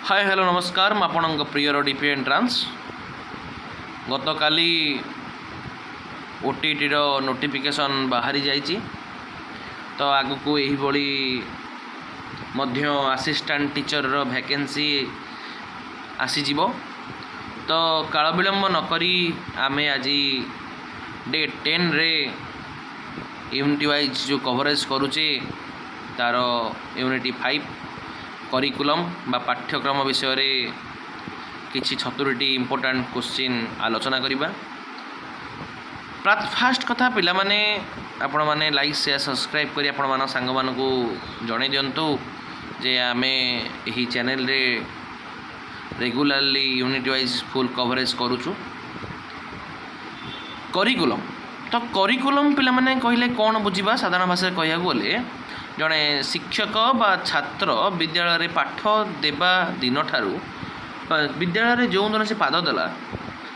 Hi hello नमस्कार ମୁଁ ଆପଣଙ୍କ ପ୍ରିୟର ଡିପି ଏଣ୍ଟ୍ରାନ୍ସ ଗତକାଲି OTTର ନୋଟିଫିକେସନ୍ ବାହାରି ଯାଇଛି। ତ ଆଗକୁ ଏହିଭଳି ମଧ୍ୟ ଆସିଷ୍ଟାଣ୍ଟ ଟିଚରର ଭ୍ୟାକେନ୍ସି ଆସିଯିବ। ତ କାଳ ବିଳମ୍ବ ନକରି ଆମେ ଆଜି ଡେ 10ରେ ୟୁନିଟ୍ ୱାଇଜ୍ ଯେଉଁ କଭରେଜ୍ କରୁଛେ ତାର ୟୁନିଟ୍ 5 करिकुलम बा पाठ्यक्रम विषय रे किछि 70टी इम्पोर्टाट क्वेश्चन आलोचना करिबा। फास्ट कथा पिला माने आपण माने लाइक शेयर सब्सक्राइब करी आपण मान संग मान को जणे दियंतु जे आमे एही चैनल रे regularly unit wise full coverage करूछु। करिकुलम तो करिकुलम पिला माने कहले कोन बुझिबा साधारण भाषा कहया बोले जड़े शिक्षक बा छात्र विद्यालय पाठ देवा दिन ठारू विद्यालय जो दिन से पाद देला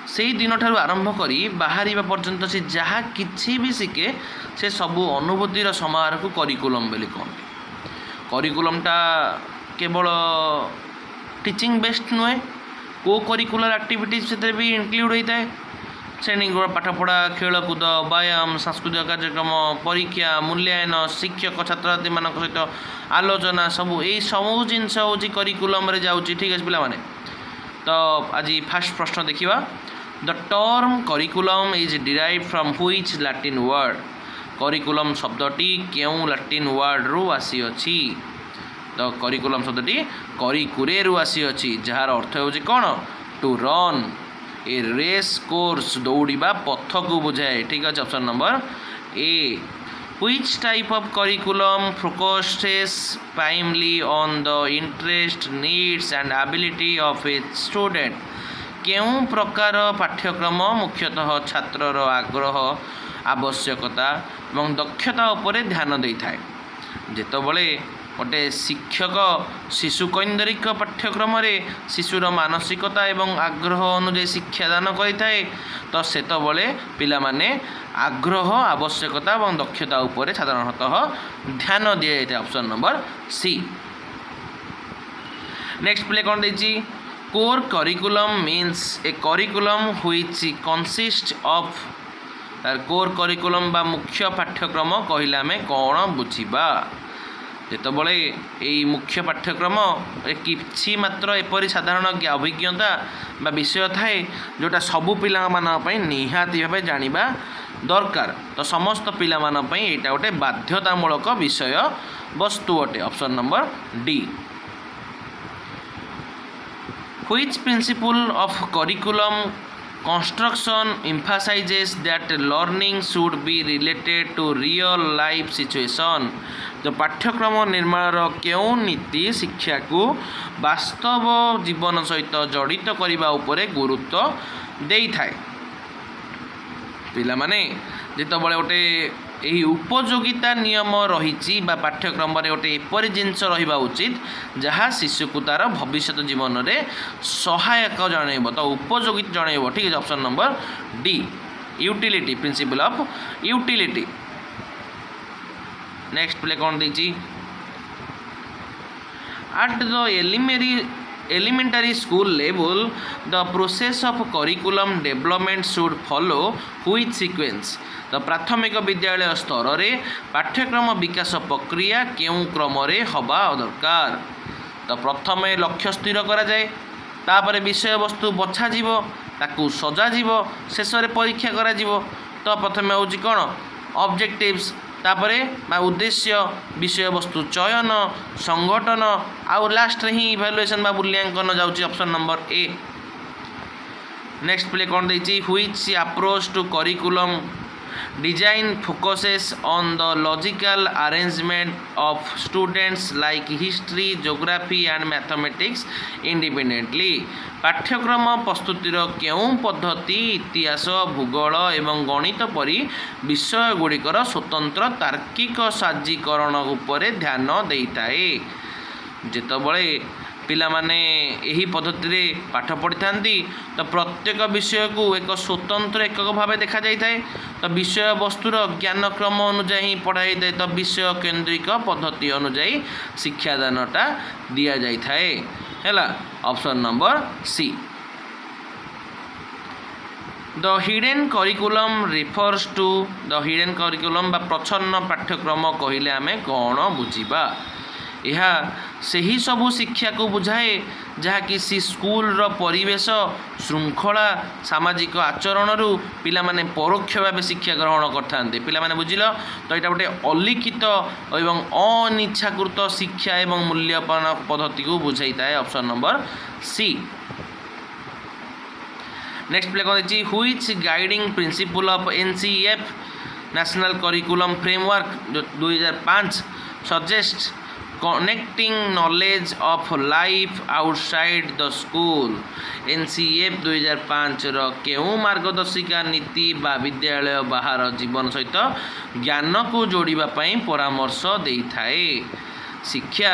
से दिन ठारू आरंभ करी बाहर पर्यंत से जहाँ किसी भी शिखे से सबू अनुभूतिर समारोह को करिकुलम बोली कहते। करिकुलमटा केवल टीचिंग बेस्ड नुहे को करिकुलर एक्टिविटीज से भी इंक्लूड होता है। श्रेणी पाठपढ़ा खेलकूद व्यायाम सांस्कृतिक कार्यक्रम परीक्षा मूल्यांकन शिक्षक छात्र मान सहित आलोचना सबू यही सबू जिनस हूँ करिकुलम जाऊँगी। ठीक है पिला माने तो आज फास्ट प्रश्न देखा। The term curriculum is derived from which Latin word. Curriculum शब्दटी क्यों लैटिन वर्ड रु आसी अछि। तो करिकुलम शब्दटी करिकुरे रु आसी अछि जार अर्थ हो कौन to run a race course दौड़ा पथ को बुझाए। ठीक है option number A. Which type of curriculum focuses primarily on the interest, needs and ability of a student। केउं प्रकार पाठ्यक्रम मुख्यतः छात्रर आग्रह आवश्यकता और दक्षता उपरे ध्यान देता है। जेतबले गोटे शिक्षक शिशु कैंदरिक पाठ्यक्रम शिशुर मानसिकता एवं आग्रह अनुसार शिक्षादान करें तो सेतबले पिला माने आग्रह आवश्यकता और दक्षता उपरे साधारणतः ध्यान दि जाए। Option number C. Next play कौन देछि core curriculum means a curriculum which consist of core curriculum बा मुख्य पाठ्यक्रम कहला में कौन बुझिबा। जेतबले यही मुख्य पाठ्यक्रम किछि मात्र एपरी साधारण अभिज्ञता बा विषय थाए जोटा सबु पिला मान पई निहाती भाबे जानिबा दरकार। तो समस्त पिला मान पई एटा गोटे बाध्यतामूलक विषय वस्तु अटे। Option number D. Which principle of curriculum construction emphasizes that learning should be related to real life situation। तो पाठ्यक्रम निर्माण क्यों नीति शिक्षा को वास्तव जीवन सहित जड़ित करने उपरे गुरुत्व दे थाए। पिला माने जितेबाला गोटे यही उपयोगिता नियम रही पाठ्यक्रम गोटे एपरी जिनस रहा उचित जहाँ शिशु को तार भविष्य जीवन में सहायक जनइब तो उपयोगिता जनइब। ठीक है option number D utility principle of utility. Next play कौन देछि at the elementary school level the process of curriculum development should follow which sequence। तो प्राथमिक विद्यालय स्तर रे पाठ्यक्रम विकास प्रक्रिया केउं क्रम रे हवा दरकार। तो प्रथम लक्ष्य स्थिर करा जाए तापर विषय वस्तु बछा जीवो ताकू सजा जीवो शेष रे परीक्षा करा जीवो। तो प्रथम होची कोन ऑब्जेक्टिव्स तापरे बा उद्देश्य विषय वस्तु चयन संगठन आउ लास्ट रे ही इवैल्यूएशन बा मूल्यांकन जाउची। Option number A. Next play कौन देछि which approach to curriculum design focuses on the logical arrangement of students like history geography and mathematics independently. पाठ्यक्रम प्रस्तुतिर केउं पद्धति इतिहास भूगोल एवं गणित परी विषय गुड़िकर स्वतंत्र तार्किक साजीकरण उपरे ध्यान देइताए। जेतबळे पिला माने यही पद्धति रे पाठ पढ़ी था तो प्रत्येक विषय को एक स्वतंत्र एकक भाव देखा जाए। तो विषय वस्तुर ज्ञानक्रम अनुजाई ही पढ़ाई जाए तो विषय केन्द्रिक पद्धति अनुजाई शिक्षादानटा दि जाए। है option number C. The hidden curriculum refers to the hidden curriculum बा प्रच्छन्न पाठ्यक्रम कहले आमे कौन बुझीबा यह सही सबू शिक्षा को बुझाए जहाँकि सी स्कूल रो परिवेश श्रृंखला सामाजिक आचरण पिला माने परोक्ष भाव शिक्षा ग्रहण करते पिला माने बुझिल तो यहाँ गोटे अलिखित एवं अनिच्छाकृत शिक्षा एवं मूल्यपान पद्धति को बुझाई था option number C. Next play कौन देखिए which guiding principle of NCEF national curriculum framework जो 2005 suggest connecting knowledge of life outside the school NCEF 2005 रो केउ मार्गदर्शिका नीति बा विद्यालय बाहर जीवन सहित ज्ञान को जोड़िबा पई परामर्श देई थाए। शिक्षा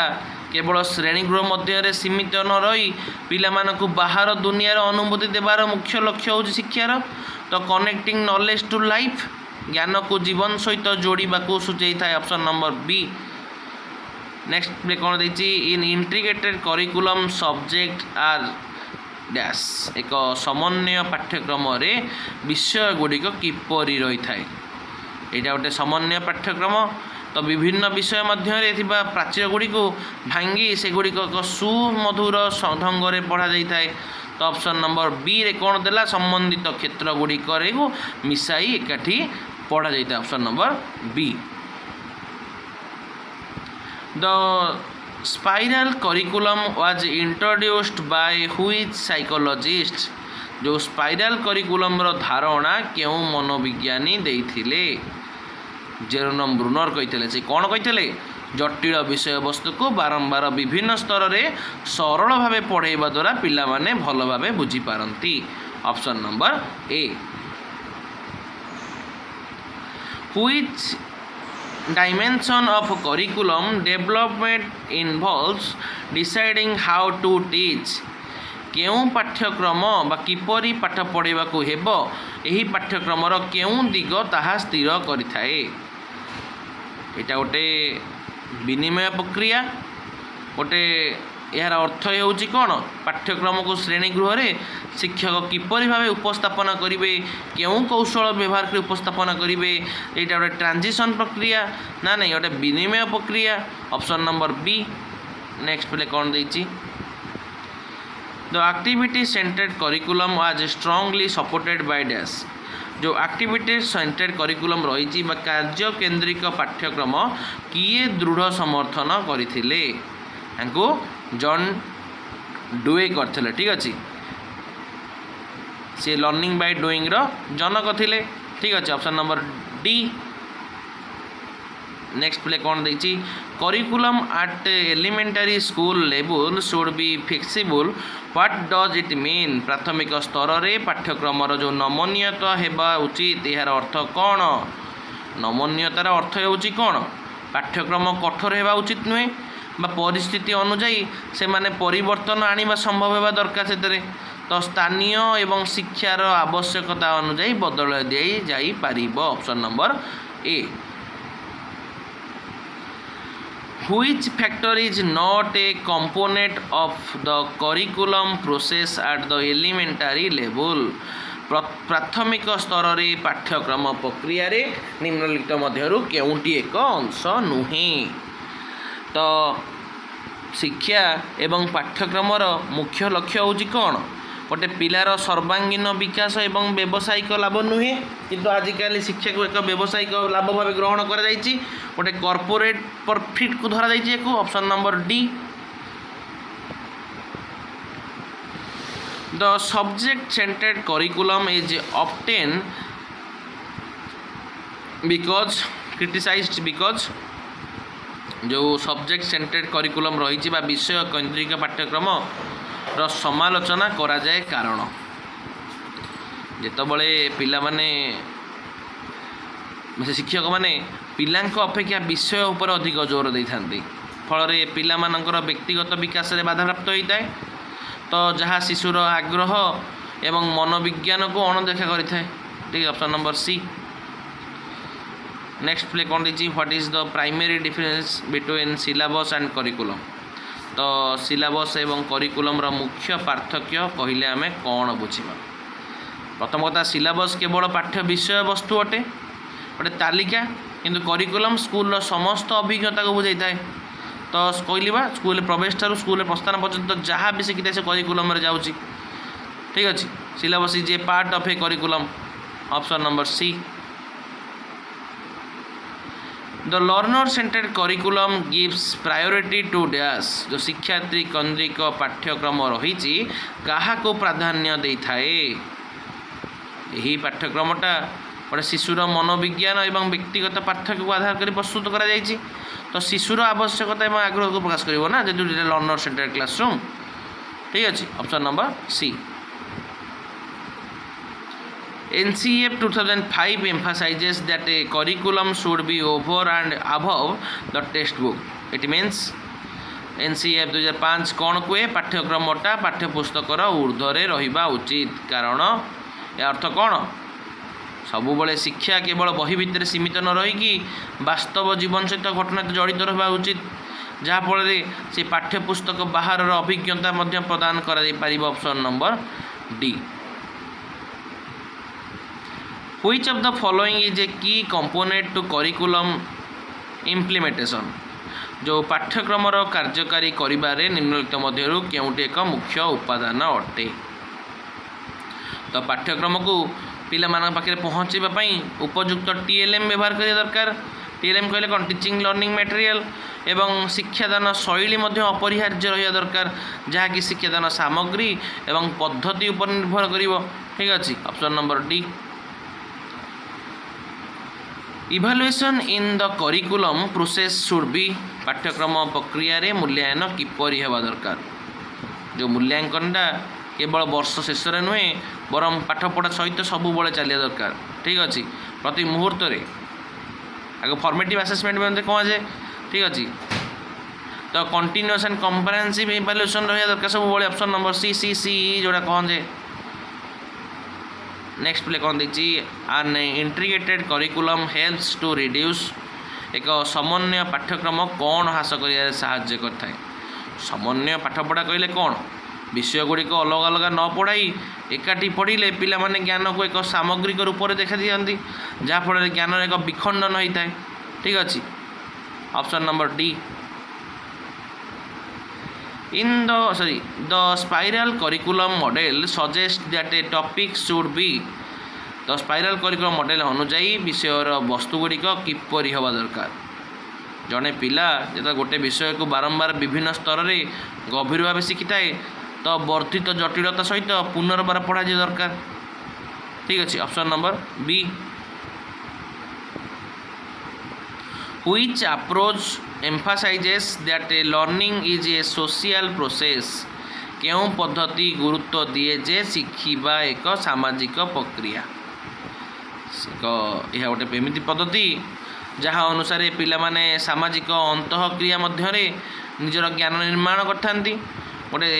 केवल श्रेणीगृह मध्य सीमित न रही पिलामानकु बाहर दुनियार अनुभूति देवार मुख्य लक्ष्य हूँ शिक्षार तो कनेक्टिंग नॉलेज टू लाइफ ज्ञान को जीवन सहित जोड़िबा को सूचाई था option number B. Next play कौन देखिए in integrated curriculum subject are dash एक समन्वय पाठ्यक्रम रे विषय गुड़िक किपरि रही थाए यहाँ गोटे समन्वय पाठ्यक्रम तो विभिन्न विषय मध्य प्राचीर गुड़ी को भांगी से गुड़िक सुमधुर ढंग से पढ़ा जाता है तो ऑप्शन नंबर बी रे कौन देला संबंधित क्षेत्र गुड़िक मिसाई एकाठी पढ़ा जाता है option number B. The spiral curriculum was introduced by which psychologist जो स्पाइरल करिकुलम रो धारणा केउ मनोविज्ञानी देइथिले जेरोनम ब्रुनर कही से कौन कही जटिल विषय वस्तु को बारंबार विभिन्न स्तर में सरल भाव पढ़ाइबा द्वारा पिला माने भल भाव बुझीपारती option number A. Which dimension of curriculum development involves deciding how to teach केउं पाठ्यक्रम बा किपरि पाठ पढ़ाइबा को हेबो एही पाठ्यक्रमर केउं दिग ताहा स्थिर करिथाए एटा गोटे विनिमय प्रक्रिया गोटे यार अर्थ होउची कौन पाठ्यक्रम को श्रेणीगृह रे शिक्षक किपरि भावे उपस्थापन करिवे केउं कौशल व्यवहार कर उपस्थापन करिवे एटा गोटे ट्रांजिशन प्रक्रिया ना नहीं गोटे विनिमय प्रक्रिया option number B. Next play कौन देइची the activity centered curriculum was strongly supported by dash जो एक्टिविटी सेंटर्ड करिकुलम रही कार्य केंद्रिक पाठ्यक्रम किए दृढ़ समर्थन करथिले को जॉन डुए करथिले ठीक अच्छे से लर्निंग बाय डूइंग रो जनक थिले ठीक अच्छे option number D. Next play कौन देखिए curriculum at elementary school level should be flexible what does it mean प्राथमिक स्तर में पाठ्यक्रम जो नमनीयता हेबा उचित यार अर्थ कौन नमनीयतार अर्थ होउची कौन पाठ्यक्रम कठोर हेबा उचित नुहे बा परिस्थिति अनुजाई से माने परिवर्तन आनिबा संभव हेबा दरकार से तो स्थानीय एवं शिक्षार आवश्यकता अनुजाई बदल दी जाई पारिबो option number A. Which factor is not a component of the curriculum process at the elementary level प्राथमिक स्तर में पाठ्यक्रम प्रक्रिया रे निम्नलिखित मध्यरु केउंटी एक अंश नुहे तो शिक्षा एवं पाठ्यक्रमर मुख्य लक्ष्य होची कौन गोटे पिलार सर्वांगीन विकास एवं व्यावसायिक लाभ नुहे किंतु आजिकल शिक्षा को एक व्यावसायिक लाभ भाव ग्रहण कर गोटे कॉर्पोरेट प्रॉफिट को धरा जाइए option number D. The subject centred curriculum is obtain because criticised because जो सब्जेक्ट सेंटर्ड करिकुलम रही विषय केंद्रिक पाठ्यक्रम रो समालोचना करा जाए कारण जेतबले पिला माने शिक्षक माने पिलांक अपेक्षा विषय उपर अधिक जोर दे थांती फल पिला मानकर व्यक्तिगत विकास रे बाधाप्राप्त होता है तो जहाँ शिशुर आग्रह एवं मनोविज्ञान को अणदेखा करें ठीक option number C. Next play कौन देखिए what is the primary difference between syllabus and curriculum तो सिलेबस एवं करिकुलम मुख्य पार्थक्य कहले आम कौन बुझा। प्रथम कथा सिलेबस केवल पाठ्य विषय वस्तु अटे गोटे तालिका किंतु करिकुलम स्कूल समस्त अभिज्ञता को बुझाई थाए। तो कहली स्कूल प्रवेश ठार स्कूल प्रस्थान पर्यंत जहाँ भी शिखी से करिकुलम जाऊँगी। ठीक अच्छे syllabus is a part of a curriculum. Option number C. The learner centred curriculum gives priority to dash जो शिक्षार्थी केन्द्रिक पाठ्यक्रम रही क्या प्राधान्य दे थाए। यही पाठ्यक्रमटा गोटे शिशुर मनोविज्ञान और व्यक्तिगत पार्थक्य को आधार कर प्रस्तुत करा जायछि। तो शिशुर आवश्यकता और आग्रह को प्रकाश करिवो ना जे लर्नर सेंटर्ड क्लासरूम। ठीक अच्छे option number C. NCF 2005 emphasizes that a curriculum should be over and above the textbook. It means NCF 2005 कौन कहे पाठ्यक्रमटा पाठ्यपुस्तकर ऊर्ध्वे रहिबा उचित। कारण या अर्थ कौन सबुबले शिक्षा केवल बही भितर सीमित न रहीकि वास्तव जीवन सहित घटना जड़ित रहा उचित जहाँफल से पाठ्यपुस्तक बाहर अभिज्ञता प्रदान कर। Option number D. Which of the following is a key component to curriculum implementation? जो पाठ्यक्रम कार्यकारी करिबारे निम्नलिखित मध्यरु केउटी एक मुख्य उपादान अटे। तो पाठ्यक्रम को पिला मान पाखे पहुँचेबा पई उपयुक्त TLM व्यवहार करिया दरकार। TLM कहले कौन टीचिंग लर्निंग मटेरियल एवं शिक्षादान शैली अपरिहार्य रहा दरकार जहाँकि शिक्षादान सामग्री एवं पद्धति उपर निर्भर करिवो। ठीक अच्छे option number D. Evaluation in the curriculum process should be पाठ्यक्रम प्रक्रिया रे मूल्यांकन किपरि हेबा दरकार। जो मूल्यांकनटा केवल वर्ष शेष नुहे बरम पाठपढ़ा सहित सबु बड़े चलिया दरकार। ठीक अच्छे प्रति मुहूर्त आगे फॉर्मेटिव असेसमेंट में कौन जाए। ठीक अच्छे तो कंटिन्यूअस एंड कम्प्रेहेंसिव इभालुएसन रहा दरकार सब बड़े। ऑप्शन नंबर सी सी सी जोड़ा कौन जाए। नेक्स्ट प्ले कौन देखी आन integrated curriculum helps to reduce एक समन्वय पाठ्यक्रम कौन ह्रास कर साहाय्य करता। समन्वय पाठपढ़ा कहले कौन विषय गुड़िक अलग अलग न पढ़ाई एकाठी पढ़िले पिला माने ज्ञान को एक सामग्रिक रूप में देखा दिखती जहाँफल ज्ञान एक विखंडन होता है। ठीक अच्छे option number D. The spiral curriculum model suggests that a topic should be the spiral curriculum model अनुजाई विषयर वस्तुगुड़िक किपरि हवा दरकार। जड़े पिला जो गोटे विषय को बारंबार विभिन्न स्तर में गभीर भाव शिखी थाए तो वर्धित जटिलता सहित पुनर्बार पढ़ा जा दरकार। ठीक अच्छे option number B. Which approach emphasizes that a learning is a social process? केउं पद्धति गुरुत्व दिए जे शिखिबा एक सामाजिक प्रक्रिया। यह गोटे एमती पद्धति जहाँ अनुसार पिला माने सामाजिक अंतःक्रिया मध्य निजर ज्ञान निर्माण करथांती। गोटे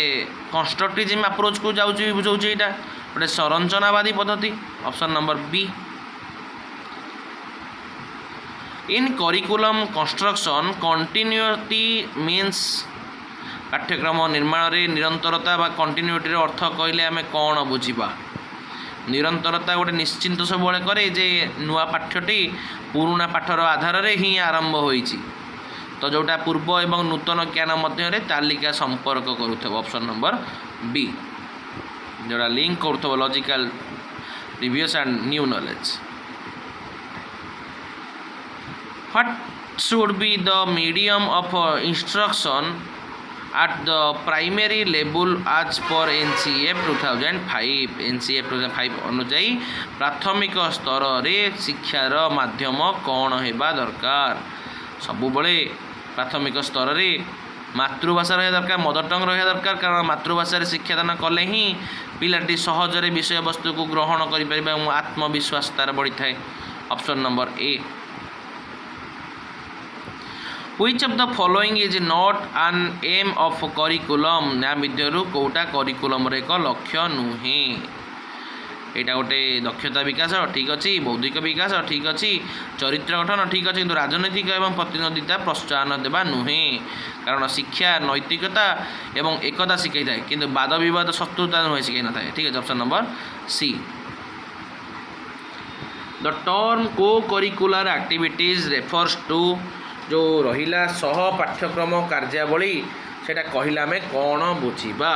कंस्ट्रक्टिविज्म अप्रोच को जाऊँ बुझाऊँ यहाँ गोटे संरचनावादी पद्धति। Option number B. In curriculum construction continuity means पाठ्यक्रम निर्माण रे निरंतरता बा कंटिन्यूटी अर्थ कहले आम कौन बुझा। निरंतरता गोटे निश्चिंत सब करे जे नुआ पाठ्यटी पुराणा पाठर आधार रे ही आरंभ होईची। तो जोटा पूर्व एवं नूतन ज्ञान मध्य तालिका संपर्क करुथबो। ऑप्शन नंबर बी जोटा लिंक करुथबो logical previous and new knowledge. What should be the medium of instruction at the primary level as per NCF 2005? NCF 2005 अनुजाई प्राथमिक स्तर रे शिक्षार माध्यम कौन हेबा दरकार। सबुबले प्राथमिक स्तर रे मातृभाषा रहा दरकार मदर टंग रहा दरकार। कारण मातृभाषा शिक्षादान कले ही पिलाटी सहजरे विषय वस्तु को ग्रहण कर आत्मविश्वास तार बढ़ी थाए। Option number A. Which of the following is not an aim of curriculum? ना मध्यरु कोटा करिकुलम रे एक लक्ष्य नुहे। ଏଇଟା ଗୋଟେ ଦକ୍ଷତା ବିକାଶ ଠିକ୍ ଅଛି, ବୌଦ୍ଧିକ ବିକାଶ ଠିକ୍ ଅଛି, ଚରିତ୍ର ଗଠନ ଠିକ୍ ଅଛି, କିନ୍ତୁ ରାଜନୈତିକ ଏବଂ ପ୍ରତିନିଧିତା ପ୍ରୋତ୍ସାହନ ଦେବା ନୁହେଁ। କାରଣ ଶିକ୍ଷା ନୈତିକତା ଏବଂ ଏକତା ଶିଖାଇଥାଏ, କିନ୍ତୁ ବାଦ ବିବାଦ ଶତ୍ରୁତା ନୁହେଁ ଶିଖାଇ ନଥାଏ। ଠିକ୍ ଅଛି, ଅପସନ୍ ନମ୍ବର ସି। ଦ ଟର୍ମ କୋ କରିକୁଲାର ଆକ୍ଟିଭିଟିଜ୍ ରେଫର୍ସ ଟୁ ଯେଉଁ ରହିଲା ସହ ପାଠ୍ୟକ୍ରମ କାର୍ଯ୍ୟାବଳୀ ସେଇଟା କହିଲେ ଆମେ କ'ଣ ବୁଝିବା?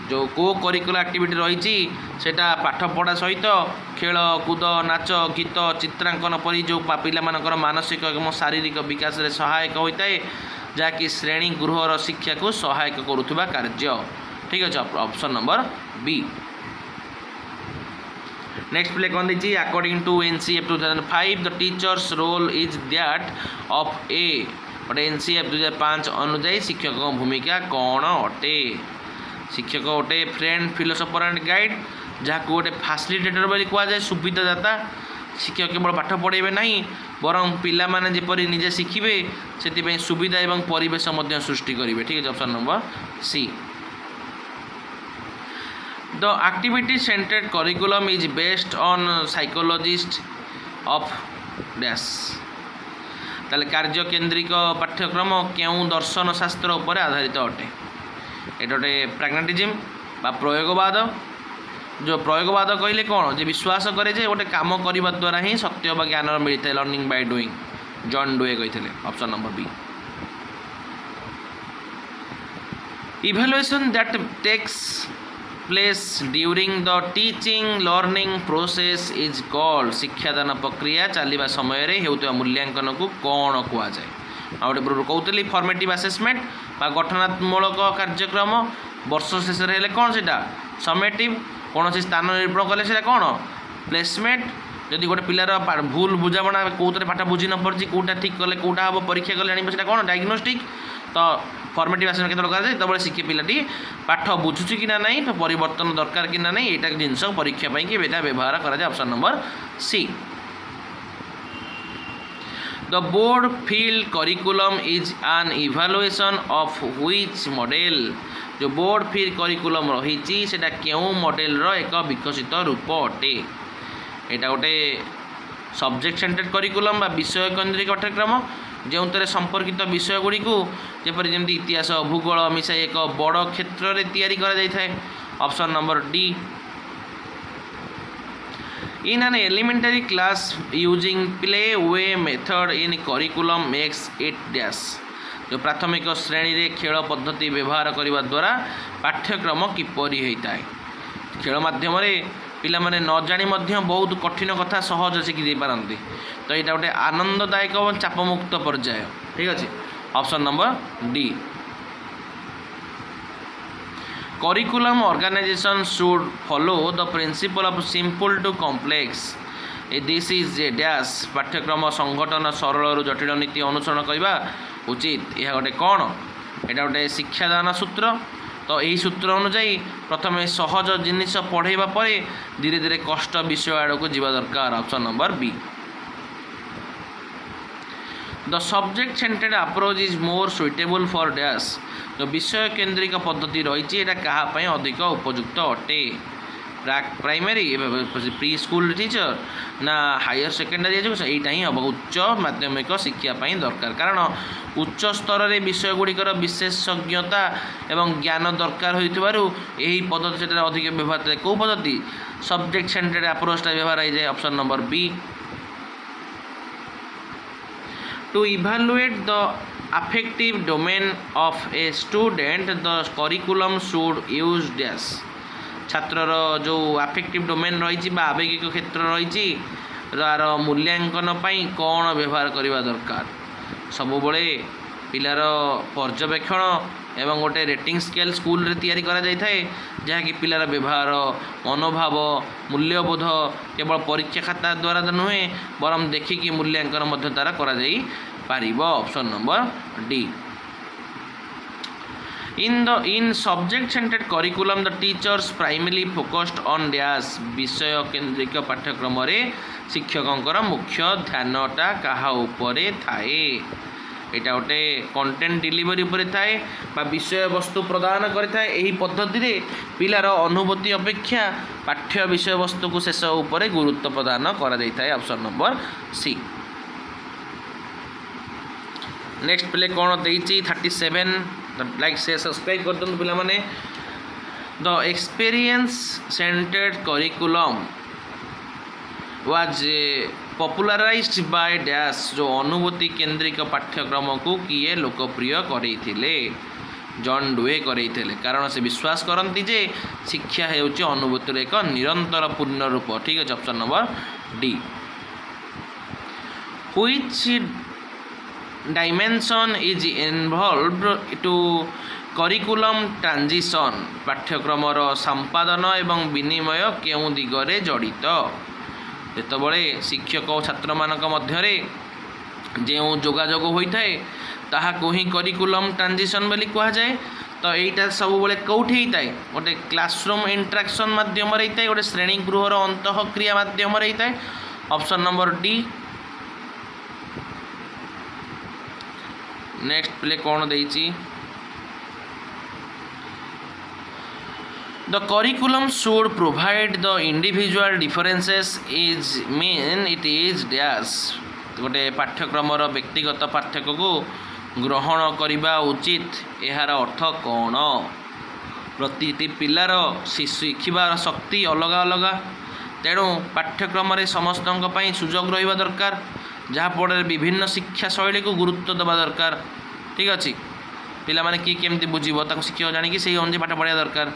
ଯେଉଁ କୋ କରିକୁଲାର ଆକ୍ଟିଭିଟି ରହିଛି ସେଇଟା ପାଠପଢ଼ା ସହିତ ଖେଳକୁଦ, ନାଚ, ଗୀତ, ଚିତ୍ରାଙ୍କନ ପରି ଯେଉଁ ପିଲାମାନଙ୍କର ମାନସିକ ଏବଂ ଶାରୀରିକ ବିକାଶରେ ସହାୟକ ହୋଇଥାଏ, ଯାହାକି ଶ୍ରେଣୀ ଗୃହର ଶିକ୍ଷାକୁ ସହାୟକ କରୁଥିବା କାର୍ଯ୍ୟ। ଠିକ୍ ଅଛି, option number B. Next play କ'ଣ ଦେଇଛି? According to NCF 2005 the teacher's role is that of a ଗୋଟେ NCF 2005 ଅନୁଯାୟୀ ଶିକ୍ଷକଙ୍କ ଭୂମିକା କ'ଣ ଅଟେ? ଶିକ୍ଷକ ଗୋଟେ ଫ୍ରେଣ୍ଡ, ଫିଲୋସଫର ଆଣ୍ଡ ଗାଇଡ଼, ଯାହାକୁ ଗୋଟେ ଫାସିଲିଟେଟର ବୋଲି କୁହାଯାଏ, ସୁବିଧାଦାତା। ଶିକ୍ଷକ କେବଳ ପାଠ ପଢ଼ାଇବେ ନାହିଁ, ବରଂ ପିଲାମାନେ ଯେପରି ନିଜେ ଶିଖିବେ ସେଥିପାଇଁ ସୁବିଧା ଏବଂ ପରିବେଶ ମଧ୍ୟ ସୃଷ୍ଟି କରିବେ। ଠିକ୍ ଅଛି, option number C. The activity centered curriculum is based on psychologist of dash। ତାହେଲେ କାର୍ଯ୍ୟ କେନ୍ଦ୍ରିକ ପାଠ୍ୟକ୍ରମ କେଉଁ ଦର୍ଶନ ଶାସ୍ତ୍ର ଉପରେ ଆଧାରିତ ଅଟେ? ଏଇଟା ଗୋଟେ ପ୍ରାଗ୍ମାଟିଜିମ୍ ବା ପ୍ରୟୋଗବାଦ। ଯେଉଁ ପ୍ରୟୋଗବାଦ କହିଲେ କ'ଣ? ଯେ ବିଶ୍ୱାସ କରେ ଯେ ଗୋଟେ କାମ କରିବା ଦ୍ୱାରା ହିଁ ସତ୍ୟ ବା ଜ୍ଞାନ ମିଳିଥାଏ, learning by doing, John Dewey କହିଥିଲେ। Option number B. Evaluation that takes place during the teaching learning process is called. ଶିକ୍ଷାଦାନ ପ୍ରକ୍ରିୟା ଚାଲିବା ସମୟରେ ହେଉଥିବା ମୂଲ୍ୟାଙ୍କନକୁ କ'ଣ କୁହାଯାଏ? ଆଉ ଗୋଟେ ପୂର୍ବରୁ କହୁଥିଲି ଫର୍ମେଟିଭ୍ ଆସେସମେଣ୍ଟ ବା ଗଠନାତ୍ମକ କାର୍ଯ୍ୟକ୍ରମ। ବର୍ଷ ଶେଷରେ ହେଲେ କ'ଣ ସେଇଟା? ସମେଟିଭ୍। କୌଣସି ସ୍ଥାନ ନିରୂପଣ କଲେ ସେଇଟା କ'ଣ? ପ୍ଲେସମେଣ୍ଟ। ଯଦି ଗୋଟେ ପିଲାର ଭୁଲ ବୁଝାମଣା କେଉଁଥିରେ ପାଠ ବୁଝି ନ ପଡ଼ିଛି, କେଉଁଟା ଠିକ୍ କଲେ କେଉଁଟା ହେବ ପରୀକ୍ଷା କଲେ ଜାଣିବ ସେଇଟା କ'ଣ? ଡାଇଗ୍ନୋଷ୍ଟିକ୍। ତ ଫର୍ମେଟିଭ୍ ଆସେସମେଣ୍ଟ କେତେବେଳେ କରାଯାଏ? ଯେତେବେଳେ ଶିକ୍ଷା ପିଲାଟି ପାଠ ବୁଝୁଛି କି ନା ନାହିଁ, ପରିବର୍ତ୍ତନ ଦରକାର କି ନା ନାହିଁ, ଏଇଟା ଜିନିଷ ପରୀକ୍ଷା ପାଇଁକି ଏଇଟା ବ୍ୟବହାର କରାଯାଏ। Option number C. The board field curriculum is an evaluation of which model। जो बोर्ड फील्ड करिकुलम रही सेटा केउं मॉडलर एक विकसित रूप अटे? एटा गोटे सब्जेक्ट सेंटर्ड करिकुलम बा विषय केंद्रित पाठ्यक्रम जो संपर्कित विषय गुड़ी को जपर जमी इतिहास, भूगोल मिसाई एक बड़ क्षेत्र में तैयारी करा जाय थाए। Option number D. In an elementary class using play way method in curriculum makes it dash। जो प्राथमिक श्रेणी रे खेल पद्धति व्यवहार करने द्वारा पाठ्यक्रम किपरि होता है? खेल माध्यम पिला माने न जानी मध्य बहुत कठिन कथा सहज शिखी पारती। तो यहाँ गोटे आनंददायक और चापमुक्त पर्याय। ठीक अच्छे, option number D. Curriculum organization should follow the principle of simple to complex। This is a dash. पाठ्यक्रम संगठन सरल जटिल नीति अनुसरण करने उचित। यह गोटे कौन? यहाँ गोटे शिक्षादान सूत्र। तो यही सूत्र अनुजाई प्रथम सहज जिनिस पढ़ाइबा परे धीरे धीरे कष्ट विषय आड़ को जीवा दरकार। Option number B. The subject centred approach is more suitable for dash. जो विषय केंद्रिक पद्धति रही है क्या अधिक उपयुक्त अटे? प्राइमरी प्री स्कूल टीचर ना हायर सेकेंडरी एजुकेशन? यहाँ ही हम उच्च माध्यमिक शिक्षापी दरकार। कारण उच्च स्तर में विषय गुड़िकर विशेषज्ञता एवं ज्ञान दरकार यही पद्धति से अधिक व्यवहार है। कौ पद्धति? सब्जेक्ट सेंटर्ड अप्रोचटा व्यवहार हो जाए। Option number B. To evaluate the affective domain of a student the curriculum should use dash। छात्रर जो affective domain रही आवेगिक क्षेत्र रही तार मूल्यांकन कौन व्यवहार करने दरकार? सबुबले पिलार पर्यवेक्षण एवं गोटे रेटिंग स्केल स्कूल रे तैयारी करा जाय थाए जहाँकि पिलार व्यवहार, मनोभाव, मूल्यबोध केवल परीक्षा खाता द्वारा नुहे बरम देखिकी मूल्यांकन मध्य तारा करा जाई पारिबो। Option number D. in subject centered curriculum the teachers primarily focused on dash। विषय केंद्रिक पाठ्यक्रम रे शिक्षकंकर मुख्य ध्यानटा कहा उपरे थाए? এটা गोटे कंटेंट डिलीवरी उपर थाए विषय वस्तु प्रदान करें। यही पद्धति रे पिलार अनुभूति अपेक्षा पाठ्य विषय वस्तु को शेष उपर गुरुत्व प्रदान करा। Option number C. Next play कौन देती 37 लाइक से सब्सक्राइब कर दिखाँ पिला माने। The experience centred curriculum was popularised bye dash जो अनुभूति केंद्रिक पाठ्यक्रम को किए लोकप्रिय करते जॉन डुए करते कारण से विश्वास करती जे शिक्षा हेउची अनुभूतिर एक निरंतर पूर्ण रूप। ठीक है option number D. Which dimension is involved to curriculum transition पाठ्यक्रमर संपादन एवं विनिमय केउं दिगरे जड़ित। जेतबळे शिक्षक और छात्र मानक मध्यरे जो जोगाजोग होता है ताहाको ही करिकुलम ट्रांजिशन बोली कहा जाए। तो यहीटा सब बेले कौटी होता है गोटे क्लासरूम इंटराक्शन माध्यम होता है गोटे श्रेणी गृहर अंतःक्रिया माध्यम होता है। Option number D. Next play कौन देती The curriculum should provide the individual differences is mean it is dash गोटे पाठ्यक्रमर व्यक्तिगत पार्थक्य को ग्रहण करने उचित यार अर्थ कौन। प्रति पिलार शिक्षार शक्ति अलग अलग तेणु पाठ्यक्रम समस्त सुजोग रहा दरकार जहाँफल विभिन्न शिक्षा शैली को गुरुत्व देवा दरकार। ठीक अच्छे पिला माने किए केमती बुझीब ताको शिक्षक जानिकी से अनुसार पाठ पढ़ा दरकार।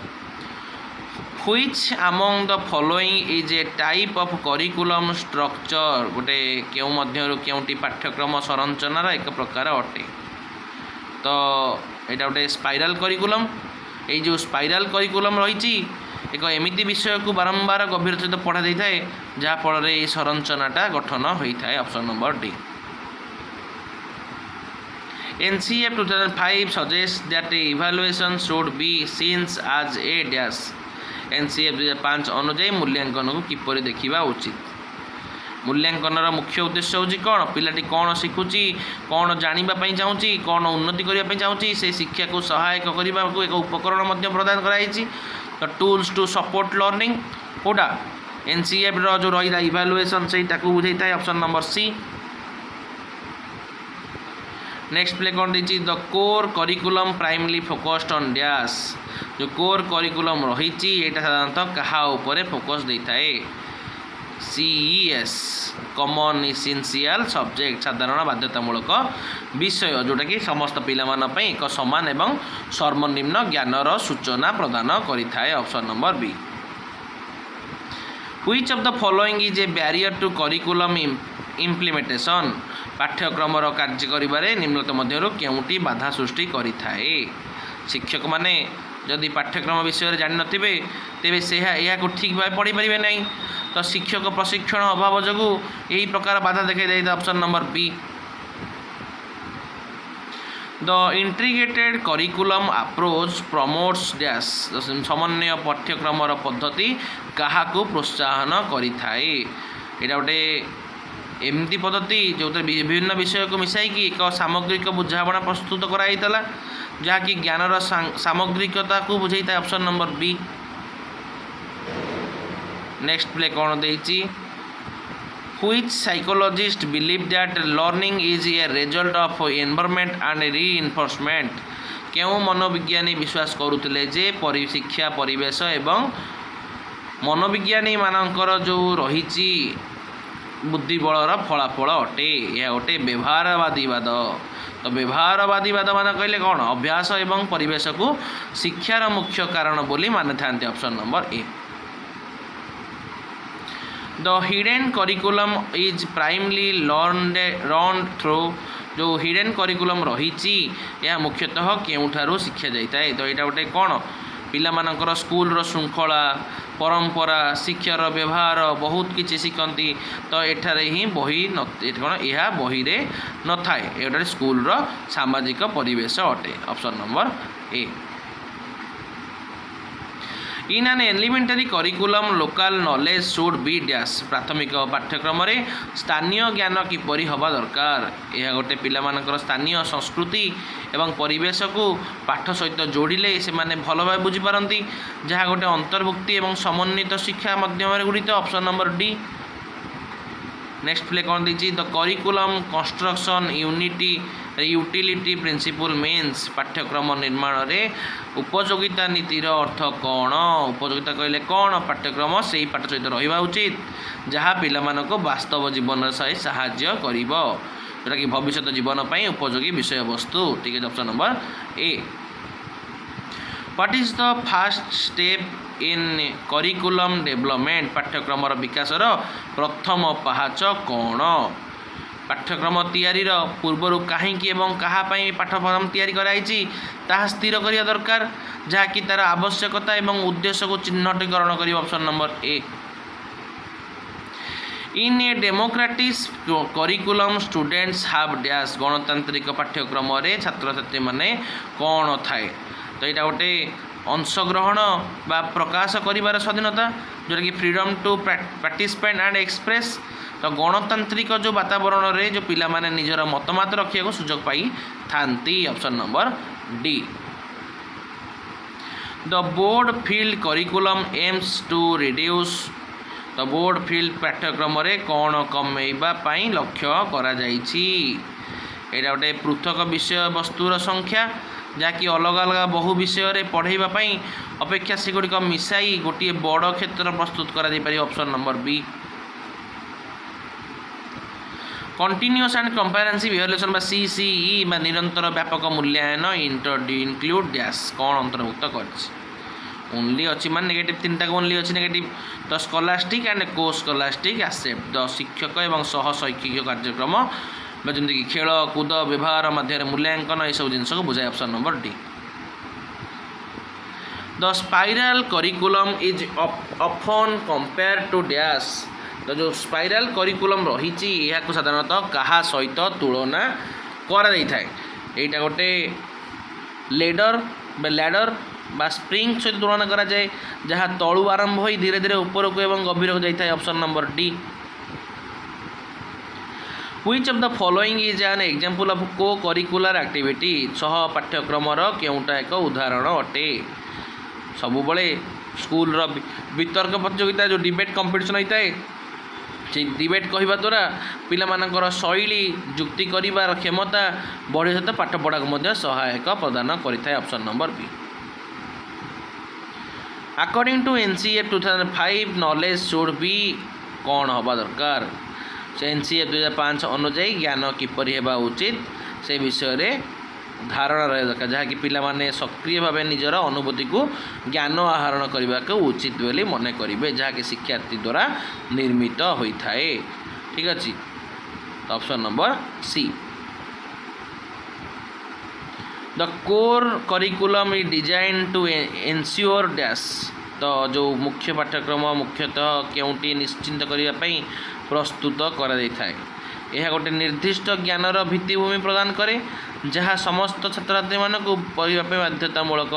Which among the following is a type of curriculum structure गोटे क्यों मध्य क्योंटी पाठ्यक्रम संरचनार एक प्रकार अटे। तो यहाँ गोटे स्पाइराल करिकुलम ये जो स्पाइराल करिकुलम रही एक एमिति विषय को बारंबार गभीर सहित पढ़ा जाता है जहाँफल ये संरचनाटा गठन होता है। Option number D. NCF 2005 suggests that evaluation should be seen as a dash NCF 2005 अनुଯାयी मूल्यांकन को किपर देखा उचित। मूल्यांकन मुख्य उद्देश्य होची कौन पिलाटी कौन शिखुची कौन जानापी चाहूँगी कौन उन्नति करने चाहूँगी से शिक्षा को सहायक करने को एक उपकरण प्रदान कराई। तो टूल्स टू सपोर्ट लर्निंग कौटा NCF जो रहा इवालुएसन से बुझे था। Option number C. Next play कौन देती the core curriculum primarily focused on dash जो कोर करिकुलम रही यहाँ साधारणतः क्या उपर फोकस देता है। CES कॉमन एसेंशियल सब्जेक्ट साधारण बाध्यतामूलक विषय जोटा कि समस्त पिलामानन एक समान एवं सर्वनिम्न ज्ञानर सूचना प्रदान करिथाए। Option number B. Which of the following is a barrier to curriculum implementation पाठ्यक्रम कार्य करिबारे निम्नलिखित मध्यरु केउंटी बाधा सृष्टि करिथाए। शिक्षक माने जदि पाठ्यक्रम विषय जानि नथिबे तेबे से या ठीक भाव पढ़ी पारिबे नहीं। तो शिक्षक प्रशिक्षण अभाव जगु यही प्रकार बाधा देखाई देता। Option number B. The integrated curriculum approach promotes dash समन्वय पाठ्यक्रम पद्धति क्या प्रोत्साहन करिथाए। यहाँ गोटे एमती पद्धति जो विभिन्न विषय को मिसाई एक सामग्रिक बुझाणा प्रस्तुत कराइला जहाँकि ज्ञानर सामग्रिकता को बुझे। Option number B. Next play कौन देती Which psychologist believe that learning is a result of environment and reinforcement क्यों मनोविज्ञानी विश्वास करुले जे शिक्षा परिवेश एवं मनोविज्ञानी मानकर जो रही बुद्धिबलर फलाफल अटे। यह गोटे व्यवहारवादीवाद। तो व्यवहारवादीवाद मान कहले कौन अभ्यास एवं परिवेश को शिक्षार मुख्य कारण बोली मानि थांते। Option number A. The hidden curriculum is primarily learn through जो हिडन करिकुलम रही यह मुख्यतः केउठारु शिक्षा जाता है। तो यहाँ गोटे कौन पिलामानकर स्कूल श्रृंखला परंपरा शिक्षार व्यवहार बहुत किसी शिखती। तो एठारे ही बही कौन यह बही रे न थाए ये स्कूल सामाजिक परिवेश अटे। Option number A. In an elementary curriculum local knowledge should be dash प्राथमिक पाठ्यक्रम स्थानीय ज्ञान किपरि हवा दरकार। यह गोटे पिलामानकर स्थानीय संस्कृति एवं परिवेश को पाठ सहित जोड़िले से माने भल भाव बुझीपारती जहाँ गोटे अंतर्भुक्ति एवं समन्वित शिक्षा माध्यम गुड़ित option number D. Next play कौन दी the curriculum construction utility principle means पाठ्यक्रम निर्माण रे उपयोगिता नीतिर अर्थ कौन। उपयोगिता कहले कौन पाठ्यक्रम से पाठ सहित रहा उचित जहाँ पिलामानको वास्तव जीवन सहित साहाय्य करिवो जोटा कि भविष्य जीवन पर उपयोगी विषय वस्तु। ठीक है option number A. What is the first step in curriculum development पाठ्यक्रम विकासर प्रथम पहाच कौन। पाठ्यक्रम तैयारीर पूर्वर कहीं एवं कहाँपाई पाठ्यक्रम तैयारी कराई ताहा स्थिर करिया दरकार जहाँकि तार आवश्यकता एवं उद्देश्य को चिन्हटीकरण कर option number A. In a democratic curriculum students have dash गणतांत्रिक पाठ्यक्रम छात्र छात्री माने कौन थाए। तो यहाँ गोटे अंशग्रहण बा प्रकाश करिवार स्वाधीनता जोटा कि freedom to participate and express. तो गणतांत्रिक जो वातावरण रे जो पिला माने निजर मतमत रखिया को सुजोग पाई थांती option number D. The broad field curriculum aims to reduce the broad field पाठ्यक्रम रे कौन कमेइबा पाई लक्ष्य करा जाइछि। एटा गोटे पृथक विषय वस्तुर संख्या जहाँकि अलग अलग बहु विषय पढ़ाई अपेक्षा सेगुड़िक मिसाई गोटे बड़ क्षेत्र प्रस्तुत कर option number B. Continuous and comprehensive evaluation बा सीसीई बा निरंतर व्यापक मूल्यांकन इंक्लूड डैश कौन अंतर्भुक्त कर ओनली अच्छी मान नेगेटिव तीन टाक ओनली अच्छी नेगेटिव। द स्कॉलास्टिक एंड को स्कॉलास्टिक एसेप्ट द शिक्षक एवं सह शैक्षिक कार्यक्रम जमीक खेल कूद व्यवहार मध्य मूल्यांकन यह सब जिनस को बुझाए option number D. The spiral curriculum is often compare to dash तो जो स्पाइराल करिकुलम रही यह साधारणतः कहा सहित तुलना कर गोटे लैडर बा स्प्रिंग सहित तुलना करा जाए जहाँ तलू आरंभ हो धीरे धीरे ऊपर को एवं गभीर को जाए option number D. Which of the following is an example of co-curricular activity सह पाठ्यक्रम केउटा एक उदाहरण अटे। सबुबले स्कूल वितर्क प्रतियोगिता जो डिबेट कंपटीशन होता है से डिबेट कहवा द्वारा पिलामानकर शैली जुक्ति करिवार क्षमता बढ़ी सहित पाठ पढ़ा को सहायक प्रदान करिथाय option number B. According to NCF 2005 knowledge should be कौन हवा दरकार। एनसीएफ 2005 अनुजाई ज्ञान किपरि हेबा उचित से विषय रे धारणा रहा दरकार जहाँकि पिला माने सक्रिय भाव निजर अनुभूति को ज्ञान आहरण करने को उचित बोली मन करेंगे जहाँकि शिक्षार्थी द्वारा निर्मित होता है। ठीक अच्छे option number C. The core curriculum is design to ensure dash तो जो मुख्य पाठ्यक्रम मुख्यतः केउटी निश्चिंत करने प्रस्तुत कर यह गोटे निर्दिष्ट ज्ञानर भित्तिभूमि प्रदान करे जहाँ समस्त छात्र छात्री मानक पढ़ाई बाध्यतामूलक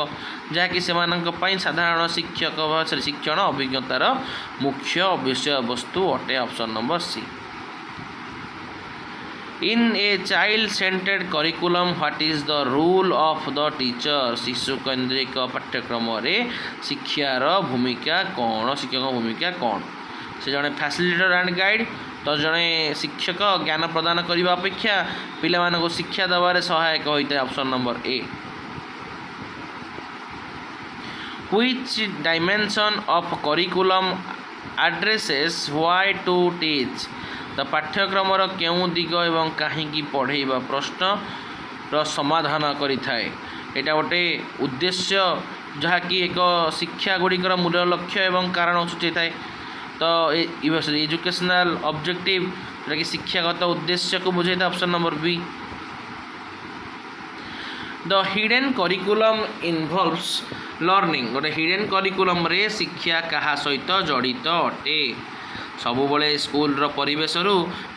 जहाँकि से साधारण शिक्षक शिक्षण अभिज्ञतार मुख्य विषय वस्तु अटे option number C. In a child centred curriculum what is the role of the teacher शिशु केन्द्रिक पाठ्यक्रम शिक्षार भूमिका कौन शिक्षक भूमिका कौन से जड़े फैसिलिटेटर एंड गाइड तो जड़े शिक्षक ज्ञान प्रदान करने अपेक्षा पिला शिक्षा देवारे सहायक होता है option number A. Which dimension of curriculum addresses why to teach तो पाठ्यक्रम केउ दिग एवं कहीं पढ़ेबा प्रश्न समाधान करिथाए। एटा गोटे उद्देश्य जहाँकि एक शिक्षा गुड़िकर मूल लक्ष्य एवं कारण सूची थाए तो एजुकेशनल ऑब्जेक्टिव जोटा कि शिक्षागत उद्देश्य को बुझे option number B. The hidden curriculum involves learning गोटे हिडन करिकुलम रे शिक्षा कहा सहित जड़ित अटे। सबुबले स्कूल परिवेश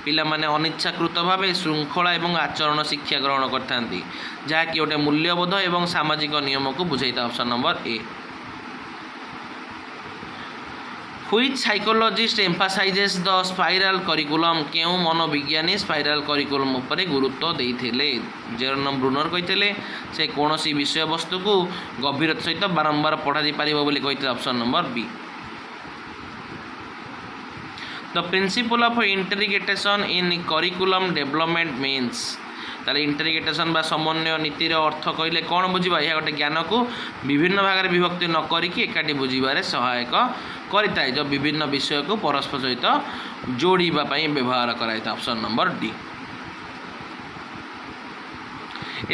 पिला माने अनिच्छाकृत भाव श्रृंखला एवं आचरण शिक्षा ग्रहण करथांती जहाँकि गोटे मूल्यबोध एवं सामाजिक नियम को बुझाई option number A. Which psychologist emphasizes the spiral curriculum? କେଉଁ ମନୋବିଜ୍ଞାନୀ ସ୍ପାଇରାଲ କରିକୁଲମ ଉପରେ ଗୁରୁତ୍ୱ ଦେଇଥିଲେ? ଜେରନମ୍ ବ୍ରୁନର କହିଥିଲେ ସେ କୌଣସି ବିଷୟବସ୍ତୁକୁ ଗଭୀରତା ସହିତ ବାରମ୍ବାର ପଢ଼ାଯାଇପାରିବ ବୋଲି କହିଥିଲେ। Option number B. The principle of interrogation in curriculum development means তাহলে ইন্টারিগেটেসন বা সমন্বয় নীতির অর্থ কহিলে কোণ বুঝিবা ଏହା ଗୋଟେ ଜ୍ଞାନକୁ ବିଭିନ୍ନ ଭାଗରେ ବିଭକ୍ତି ନ କରିକି ଏକାଠି ବୁଝିବାରେ ସହାୟକ କରିଥାଏ ଯେଉଁ ବିଭିନ୍ନ ବିଷୟକୁ ପରସ୍ପର ସହିତ ଯୋଡ଼ିବା ପାଇଁ ବ୍ୟବହାର କରାଯାଇଥାଏ। Option number D.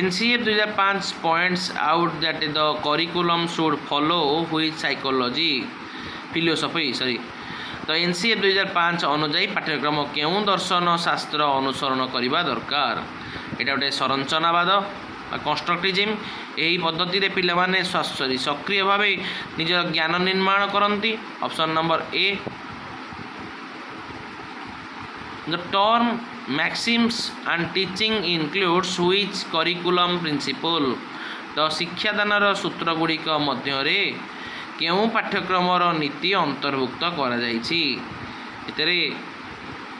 NCF 2005 points out that the curriculum should follow which philosophy तो NCF 2005 अनुଯାୟୀ ପାଠ୍ୟକ୍ରମ କେଉଁ ଦର୍ଶନ ଶାସ୍ତ୍ର ଅନୁସରଣ କରିବା ଦରକାର? ଏଇଟା ଗୋଟେ ସଂରଚନାବାଦ କନଷ୍ଟ୍ରକ୍ଟିଜିମ୍। ଏହି ପଦ୍ଧତିରେ ପିଲାମାନେ ସକ୍ରିୟ ଭାବେ ନିଜର ଜ୍ଞାନ ନିର୍ମାଣ କରନ୍ତି। Option number A. The term maxims and teaching includes which curriculum principle? तो ଶିକ୍ଷାଦାନର ସୂତ୍ରଗୁଡ଼ିକ ମଧ୍ୟରେ କେଉଁ ପାଠ୍ୟକ୍ରମର ନୀତି ଅନ୍ତର୍ଭୁକ୍ତ କରାଯାଇଛି? ଏଥିରେ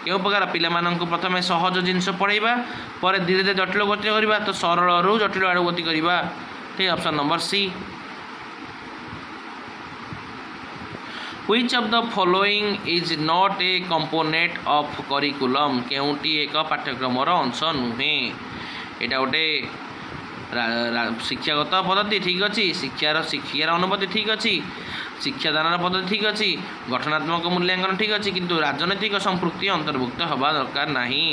କେଉଁ ପ୍ରକାର ପିଲାମାନଙ୍କୁ ପ୍ରଥମେ ସହଜ ଜିନିଷ ପଢ଼ାଇବା ପରେ ଧୀରେ ଧୀରେ ଜଟିଳ ଗତି କରିବା ତ ସରଳରୁ ଜଟିଳ ଆଡ଼କୁ ଗତି କରିବା। ଠିକ୍ option number C. Which of the following is not a component of curriculum? କେଉଁଟି ଏକ ପାଠ୍ୟକ୍ରମର ଅଂଶ ନୁହେଁ? ଏଇଟା ଗୋଟେ ଶିକ୍ଷାଗତ ପଦ୍ଧତି ଠିକ୍ ଅଛି, ଶିକ୍ଷାର ଅନୁଭୂତି ଠିକ୍ ଅଛି, ଶିକ୍ଷାଦାନର ପଦ୍ଧତି ଠିକ୍ ଅଛି, ଗଠନାତ୍ମକ ମୂଲ୍ୟାଙ୍କନ ଠିକ୍ ଅଛି, କିନ୍ତୁ ରାଜନୈତିକ ସମ୍ପୃକ୍ତି ଅନ୍ତର୍ଭୁକ୍ତ ହେବା ଦରକାର ନାହିଁ।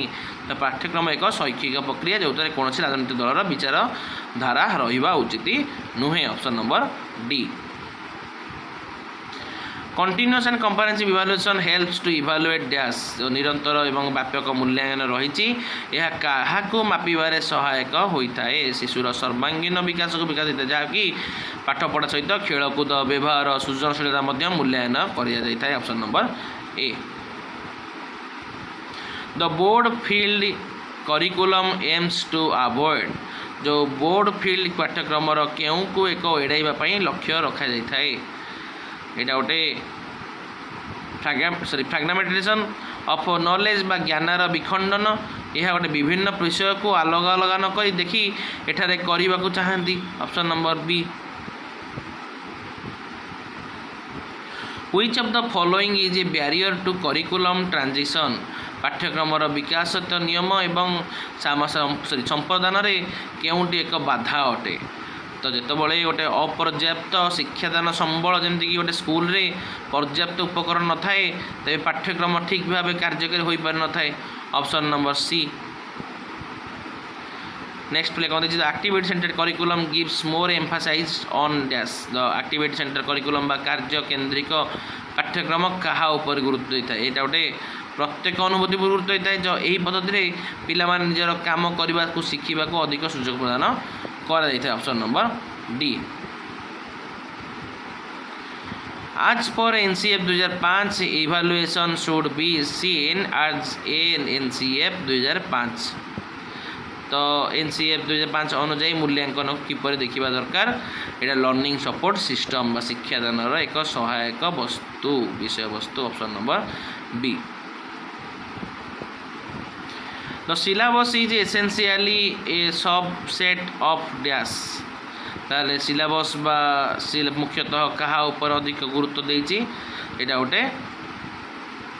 ତ ପାଠ୍ୟକ୍ରମ ଏକ ଶୈକ୍ଷିକ ପ୍ରକ୍ରିୟା ଯେଉଁଥିରେ କୌଣସି ରାଜନୈତିକ ଦଳର ବିଚାରଧାରା ରହିବା ଉଚିତ ନୁହେଁ। Option number D. Continuous and comprehensive evaluation helps to evaluate dash ନିରନ୍ତର ଏବଂ ବ୍ୟାପକ ମୂଲ୍ୟାୟନ ରହିଛି ଏହା କାହାକୁ ମାପିବାରେ ସହାୟକ ହୋଇଥାଏ? ଶିଶୁର ସର୍ବାଙ୍ଗୀନ ବିକାଶକୁ ବିକାଶ ହୋଇଥାଏ ଯାହାକି ପାଠପଢ଼ା ସହିତ ଖେଳକୁଦ ବ୍ୟବହାର ସୃଜନଶୀଳତା ମଧ୍ୟ ମୂଲ୍ୟାୟନ କରାଯାଇଥାଏ। Option number A. The board field curriculum aims to avoid ଯେଉଁ ବୋର୍ଡ଼ ଫିଲ୍ଡ ପାଠ୍ୟକ୍ରମର କେଉଁକୁ ଏକ ଏଡ଼ାଇବା ପାଇଁ ଲକ୍ଷ୍ୟ ରଖାଯାଇଥାଏ? ଏଇଟା ଗୋଟେ ଫ୍ରାଗ୍ମେଣ୍ଟେସନ୍ ଅଫ୍ ନଲେଜ୍ ବା ଜ୍ଞାନର ବିଖଣ୍ଡନ। ଏହା ଗୋଟେ ବିଭିନ୍ନ ବିଷୟକୁ ଅଲଗା ଅଲଗା ନ କରି ଦେଖି ଏଠାରେ କରିବାକୁ ଚାହାନ୍ତି। Option number B. Which of the following is a barrier to curriculum transition? ପାଠ୍ୟକ୍ରମର ବିକାଶିତ ନିୟମ ଏବଂ ସମ୍ପ୍ରଦାନରେ କେଉଁଟି ଏକ ବାଧା ଅଟେ? ତ ଯେତେବେଳେ ଗୋଟେ ଅପର୍ଯ୍ୟାପ୍ତ ଶିକ୍ଷାଦାନ ସମ୍ବଳ ଯେମିତିକି ଗୋଟେ ସ୍କୁଲରେ ପର୍ଯ୍ୟାପ୍ତ ଉପକରଣ ନଥାଏ ତେବେ ପାଠ୍ୟକ୍ରମ ଠିକ୍ ଭାବେ କାର୍ଯ୍ୟକାରୀ ହୋଇପାରିନଥାଏ। Option number C. Next play କ'ଣ ଦେଇଛି? Activity centered curriculum gives more emphasize on dash. The activity center curriculum ବା କାର୍ଯ୍ୟ କେନ୍ଦ୍ରିକ ପାଠ୍ୟକ୍ରମ କାହା ଉପରେ ଗୁରୁତ୍ୱ ଦେଇଥାଏ? ଏଇଟା ଗୋଟେ ପ୍ରତ୍ୟେକ ଅନୁଭୂତି ଉପରେ ଗୁରୁତ୍ୱ ଦେଇଥାଏ। ଏହି ପଦ୍ଧତିରେ ପିଲାମାନେ ନିଜର କାମ କରିବାକୁ ଶିଖିବାକୁ ଅଧିକ ସୁଯୋଗ ପ୍ରଦାନ କରାଯାଇଥାଏ। Option number D. As per NCF 2005 evaluation should be seen as an NCF 2005 तो NCF 2005 अनुଯାୟୀ ମୂଲ୍ୟାଙ୍କନ କିପରି ଦେଖିବା ଦରକାର? ଏଇଟା ଲର୍ଣ୍ଣିଂ ସପୋର୍ଟ ସିଷ୍ଟମ ବା ଶିକ୍ଷାଦାନର ଏକ ସହାୟକ ବିଷୟବସ୍ତୁ। Option number B. The syllabus is essentially a subset of dash। ତାହେଲେ ସିଲାବସ୍ ବା ମୁଖ୍ୟତଃ କାହା ଉପରେ ଅଧିକ ଗୁରୁତ୍ୱ ଦେଇଛି? ଏଇଟା ଗୋଟେ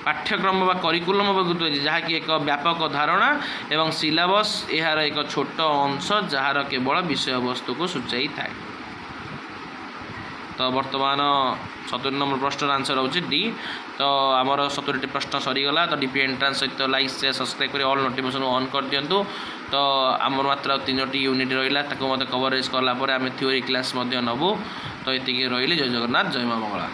ପାଠ୍ୟକ୍ରମ ବା କରିକୁଲମ୍ ଉପରେ ଗୁରୁତ୍ୱ ଦେଇଛି ଯାହାକି ଏକ ବ୍ୟାପକ ଧାରଣା ଏବଂ ସିଲାବସ୍ ଏହାର ଏକ ଛୋଟ ଅଂଶ ଯାହାର କେବଳ ବିଷୟବସ୍ତୁକୁ ସୂଚାଇଥାଏ। ତ ବର୍ତ୍ତମାନ 70 ନମ୍ବର ପ୍ରଶ୍ନର ଆନ୍ସର ହେଉଛି ଡି। ତ ଆମର 70ଟି ପ୍ରଶ୍ନ ସରିଗଲା। ତ ଡିପି ଏଣ୍ଟ୍ରାନ୍ସ ସହିତ ଲାଇକ୍ ସେୟାର ସବସ୍କ୍ରାଇବ୍ କରି ଅଲ୍ ନୋଟିଫିକେସନ୍ ଅନ୍ କରିଦିଅନ୍ତୁ। ତ ଆମର ମାତ୍ର 3ଟି ୟୁନିଟ୍ ରହିଲା ତାକୁ ମଧ୍ୟ କଭରେଜ୍ କଲା ପରେ ଆମେ ଥିଓରି କ୍ଲାସ୍ ମଧ୍ୟ ନେବୁ। ତ ଏତିକି ରହିଲି। ଜୟ ଜଗନ୍ନାଥ, ଜୟ ମା ମଙ୍ଗଳା।